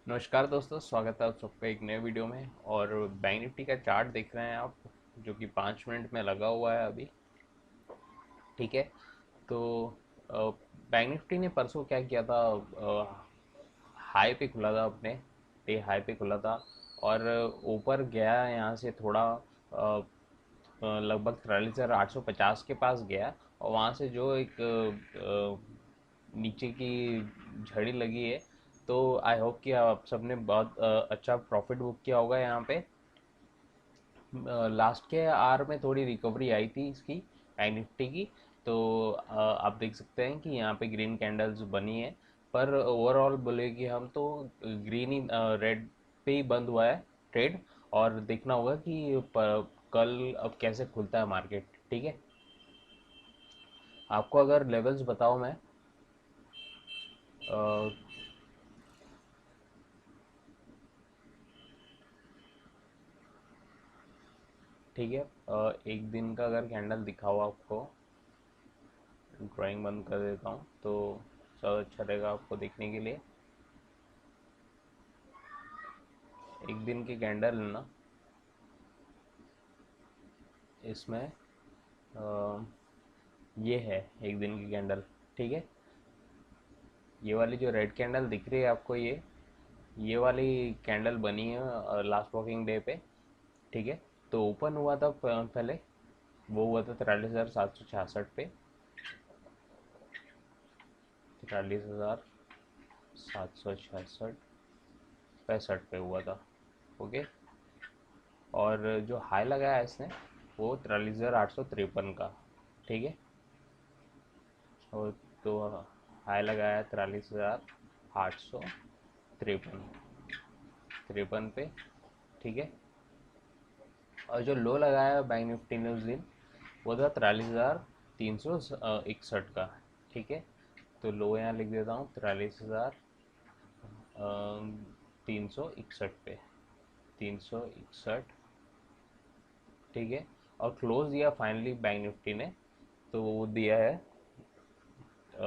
नमस्कार दोस्तों, स्वागत है आप सबका एक नए वीडियो में। और बैंक निफ्टी का चार्ट देख रहे हैं आप, जो कि 5 मिनट में लगा हुआ है अभी। ठीक है। तो बैंक निफ्टी ने परसों क्या किया था, हाई पे खुला था, अपने डे हाई पे खुला था। और ऊपर गया यहाँ से थोड़ा, लगभग 43,850 के पास गया। और वहाँ से जो एक नीचे की झड़ी लगी है। तो आई होप कि आप सबने बहुत अच्छा प्रॉफिट बुक किया होगा यहाँ पे। लास्ट के आर में थोड़ी रिकवरी आई थी इसकी, बैंक निफ्टी की। तो आप देख सकते हैं कि यहाँ पे ग्रीन कैंडल्स बनी है। पर ओवरऑल बोले कि हम तो ग्रीन ही, रेड पे ही बंद हुआ है ट्रेड। और देखना होगा कि कल अब कैसे खुलता है मार्केट। ठीक है। आपको अगर लेवल्स बताओ मैं, अ, ठीक है, एक दिन का अगर कैंडल दिखाओ आपको, ड्राइंग बंद कर देता हूँ तो ज़्यादा अच्छा रहेगा आपको देखने के लिए। एक दिन की कैंडल ना, इसमें अ, ये है एक दिन की कैंडल। ठीक है। ये वाली जो रेड कैंडल दिख रही है आपको, ये वाली कैंडल बनी है लास्ट वर्किंग डे पे। ठीक है। तो ओपन हुआ था पहले, वो हुआ था 43,766 पे। 43,766 65 पे हुआ था। ओके। और जो हाई लगाया इसने, वो 43,853 का। ठीक है। और तो हाई लगाया 43,853 तिरपन पे। ठीक है। और जो लो लगाया बैंक निफ्टी ने उस दिन, वो था 43,361 का। ठीक है। तो लो यहाँ लिख देता हूँ, 43,361 पे, 361। ठीक है। और क्लोज दिया फाइनली बैंक निफ्टी ने, तो वो दिया है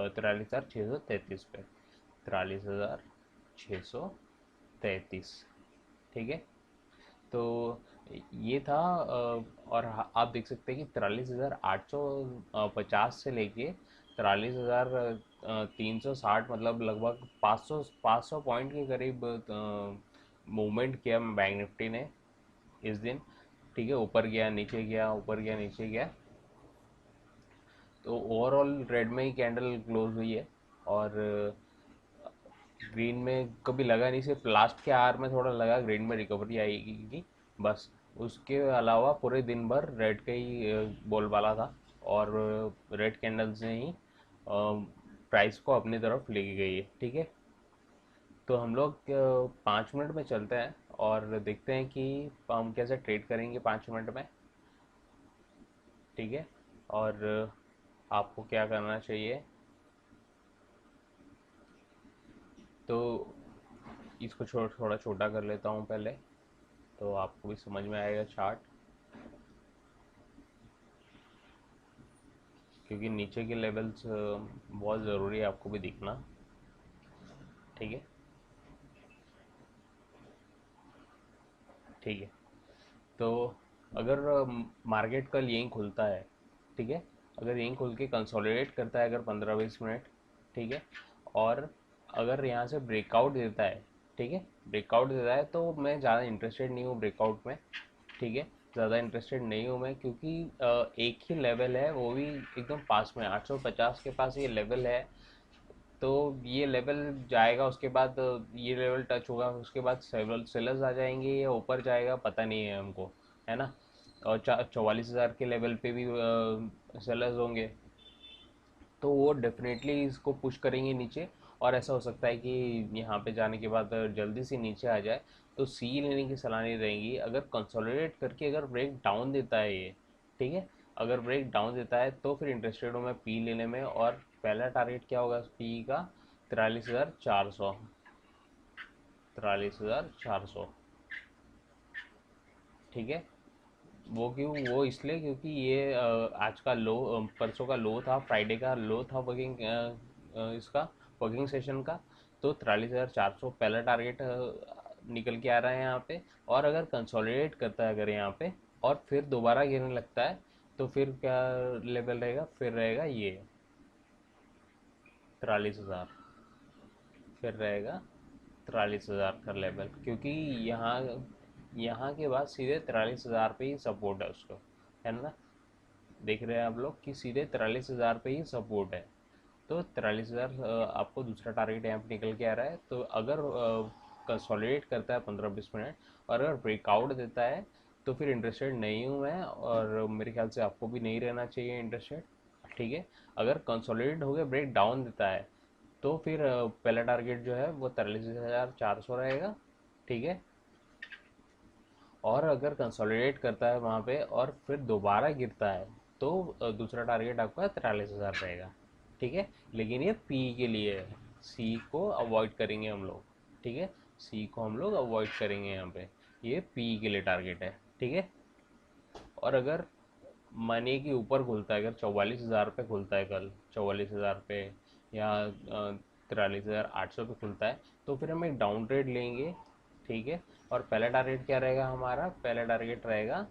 43,633 पे, 43,633। ठीक है। तो ये था। और आप देख सकते हैं कि 43,850 से लेके 43,360, मतलब लगभग 500 पॉइंट के करीब मूवमेंट किया बैंक निफ्टी ने इस दिन। ठीक है। ऊपर गया, नीचे गया, ऊपर गया, नीचे गया। तो ओवरऑल रेड में ही कैंडल क्लोज हुई है। और ग्रीन में कभी लगा नहीं, सिर्फ लास्ट के आवर में थोड़ा लगा ग्रीन में रिकवरी आएगी बस। उसके अलावा पूरे दिन भर रेड का ही बोलबाला था। और रेड कैंडल्स ने ही प्राइस को अपनी तरफ लेके गई है। ठीक है। तो हम लोग 5 मिनट में चलते हैं और देखते हैं कि हम कैसे ट्रेड करेंगे 5 मिनट में। ठीक है। और आपको क्या करना चाहिए, तो इसको थोड़ा छोटा कर लेता हूँ पहले, तो आपको भी समझ में आएगा चार्ट। क्योंकि नीचे के लेवल्स बहुत ज़रूरी है आपको भी दिखना। ठीक है। ठीक है। तो अगर मार्केट कल यहीं खुलता है, ठीक है, अगर यहीं खुल के कंसोलिडेट करता है अगर 15-20 मिनट, ठीक है, और अगर यहाँ से ब्रेकआउट देता है, ठीक है, ब्रेकआउट देता है, तो मैं ज़्यादा इंटरेस्टेड नहीं हूँ ब्रेकआउट में। ठीक है। ज़्यादा इंटरेस्टेड नहीं हूँ मैं, क्योंकि एक ही लेवल है, वो भी एकदम पास में 850 के पास ये लेवल है। तो ये लेवल जाएगा, उसके बाद ये लेवल टच होगा, उसके बाद सेवरल सेलर्स आ जाएंगे, या ऊपर जाएगा पता नहीं है हमको, है ना। और 44,000 के लेवल पे भी सेलर्स होंगे। तो वो डेफिनेटली इसको पुश करेंगे नीचे। और ऐसा हो सकता है कि यहाँ पे जाने के बाद जल्दी से नीचे आ जाए। तो सी लेने की सलाह नहीं रहेगी। अगर कंसोलिडेट करके अगर ब्रेक डाउन देता है ये, ठीक है, अगर ब्रेक डाउन देता है तो फिर इंटरेस्टेड हूँ मैं पी लेने में। और पहला टारगेट क्या होगा पी का, 43,400, 43,400। ठीक है। वो क्यों, वो इसलिए क्योंकि ये आज का लो, परसों का लो था, फ्राइडे का लो था वर्किंग, इसका वर्किंग सेशन का। तो 43,400 पहला टारगेट निकल के आ रहा है यहाँ पे। और अगर कंसोलिडेट करता है अगर यहाँ पे और फिर दोबारा गिरने लगता है तो फिर क्या लेवल रहेगा, फिर रहेगा ये 43,000, फिर रहेगा 43,000 का लेवल, क्योंकि यहाँ यहाँ के बाद सीधे 43,000 पे ही सपोर्ट है उसको, है ना। देख रहे हैं आप लोग कि सीधे 43,000 पे ही सपोर्ट है। तो 43,000 आपको दूसरा टारगेट यहाँ पे निकल के आ रहा है। तो अगर कंसोलिडेट करता है 15-20 मिनट और अगर ब्रेकआउट देता है तो फिर इंटरेस्टेड नहीं हूँ मैं, और मेरे ख्याल से आपको भी नहीं रहना चाहिए इंटरेस्टेड, ठीक है। अगर कंसोलिडेट होकर ब्रेक डाउन देता है तो फिर पहला टारगेट जो है वो 43,400 रहेगा, ठीक है। और अगर कंसोलिडेट करता है वहाँ पे और फिर दोबारा गिरता है तो दूसरा टारगेट आपका 43,000 रहेगा, ठीक है। लेकिन ये पी के लिए है, सी को अवॉइड करेंगे हम लोग, ठीक है। सी को हम लोग अवॉइड करेंगे यहाँ पे, ये पी के लिए टारगेट है, ठीक है। और अगर मानिए कि ऊपर खुलता है, अगर 44,000 पे खुलता है कल, 44,000 पे या 43,800 पे खुलता है तो फिर हम एक डाउन ट्रेड लेंगे, ठीक है। और पहला टारगेट क्या रहेगा हमारा, पहला टारगेट रहेगा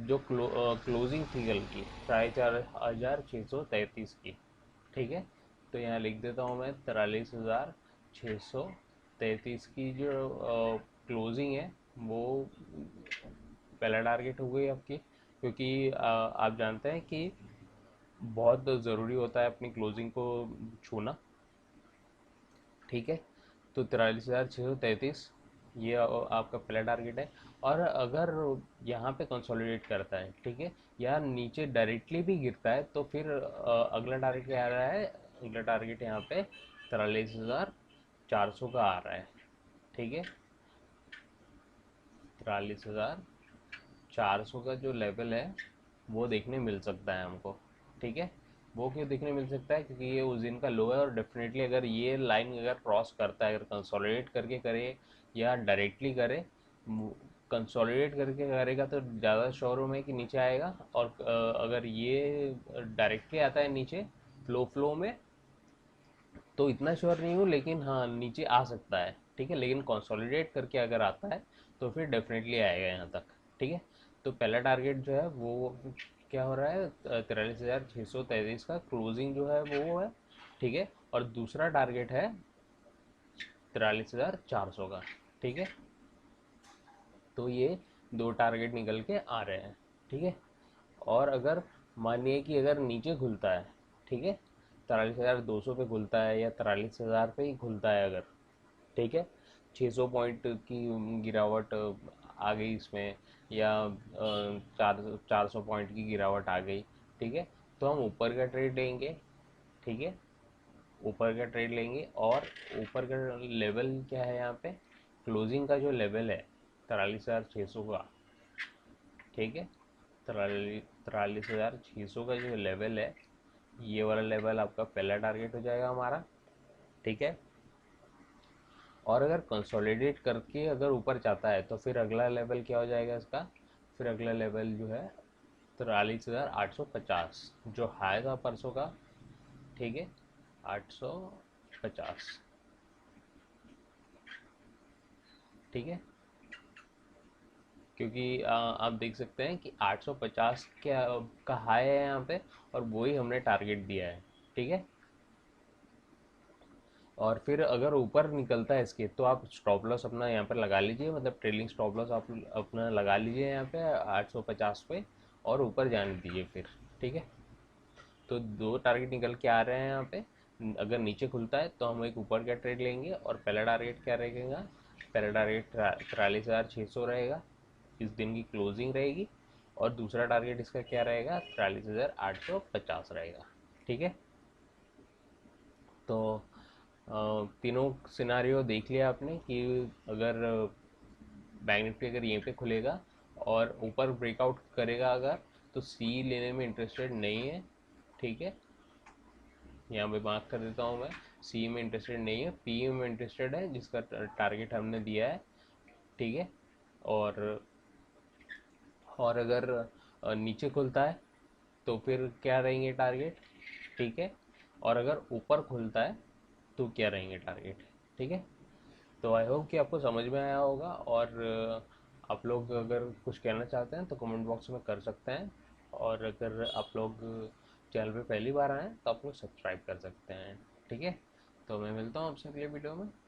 जो क्लोजिंग थी कल की 4,4633 की, ठीक है। तो यहाँ लिख देता हूँ मैं 43,633 की जो क्लोजिंग है वो पहला टारगेट हो गई आपकी, क्योंकि आप जानते हैं कि बहुत ज़रूरी होता है अपनी क्लोजिंग को छूना, ठीक है। तो 43,633 ये आपका पहला टारगेट है। और अगर यहाँ पे कंसोलिडेट करता है, ठीक है, या नीचे डायरेक्टली भी गिरता है तो फिर अगला टारगेट क्या आ रहा है, अगला टारगेट यहाँ पे 43,400 का आ रहा है, ठीक है। 43,400 का जो लेवल है वो देखने मिल सकता है हमको, ठीक है। वो क्यों देखने मिल सकता है, क्योंकि ये उस दिन का लो है और डेफिनेटली अगर ये लाइन अगर क्रॉस करता है, अगर कंसोलिडेट करके करे या डायरेक्टली करे, कंसोलिडेट करके करेगा तो ज़्यादा शोरूम है कि नीचे आएगा। और अगर ये डायरेक्टली आता है नीचे फ्लो में तो इतना श्योर नहीं हूँ, लेकिन हाँ नीचे आ सकता है, ठीक है। लेकिन कंसोलिडेट करके अगर आता है तो फिर डेफिनेटली आएगा यहाँ तक, ठीक है। तो पहला टारगेट जो है वो क्या हो रहा है, 43,633 का क्लोजिंग जो है वो है, ठीक है। और दूसरा टारगेट है 43,400 का, ठीक है। तो ये दो टारगेट निकल के आ रहे हैं, ठीक है। और अगर मानिए कि अगर नीचे खुलता है, ठीक है, 43,200 पे खुलता है या 43,000 पे ही खुलता है अगर, ठीक है, 600 पॉइंट की गिरावट आ गई इसमें, या 400 पॉइंट की गिरावट आ गई, ठीक है, तो हम ऊपर का ट्रेड लेंगे, ठीक है। ऊपर का ट्रेड लेंगे और ऊपर का लेवल क्या है यहाँ पे, क्लोजिंग का जो लेवल है 43,600 का, ठीक है। 43,600 का जो लेवल है, ये वाला लेवल आपका पहला टारगेट हो जाएगा हमारा, ठीक है। और अगर कंसोलिडेट करके अगर ऊपर जाता है तो फिर अगला लेवल क्या हो जाएगा इसका, फिर अगला लेवल जो है 43,850 जो हाई था परसों का, ठीक है, 850, ठीक है। क्योंकि आप देख सकते हैं कि 850 का हाई है यहाँ पे और वही हमने टारगेट दिया है, ठीक है। और फिर अगर ऊपर निकलता है इसके तो आप स्टॉप लॉस अपना यहाँ पर लगा लीजिए, मतलब ट्रेलिंग स्टॉप लॉस आप अपना लगा लीजिए यहाँ पे 850 पे और ऊपर जाने दीजिए फिर, ठीक है। तो दो टारगेट निकल के आ रहे हैं यहाँ पे। अगर नीचे खुलता है तो हम एक ऊपर का ट्रेड लेंगे और पहला टारगेट क्या रहेगा, पहला टारगेट 43,600 रहेगा, इस दिन की क्लोजिंग रहेगी। और दूसरा टारगेट इसका क्या रहेगा, 43,850 रहेगा, ठीक है। तो तीनों सिनारियो देख लिया आपने कि अगर बैंक निफ्टी अगर यहीं पे खुलेगा और ऊपर ब्रेकआउट करेगा अगर, तो सी लेने में इंटरेस्टेड नहीं है, ठीक है। यहाँ पे मार्क कर देता हूँ मैं, सी में इंटरेस्टेड नहीं है, पी में इंटरेस्टेड है जिसका टारगेट हमने दिया है, ठीक है। और अगर नीचे खुलता है तो फिर क्या रहेंगे टारगेट, ठीक है। और अगर ऊपर खुलता है तो क्या रहेंगे टारगेट, ठीक है। तो आई होप कि आपको समझ में आया होगा, और आप लोग अगर कुछ कहना चाहते हैं तो कमेंट बॉक्स में कर सकते हैं, और अगर आप लोग चैनल पे पहली बार आए हैं तो आप लोग सब्सक्राइब कर सकते हैं। ठीक है, तो मैं मिलता हूँ आपसे अगले वीडियो में।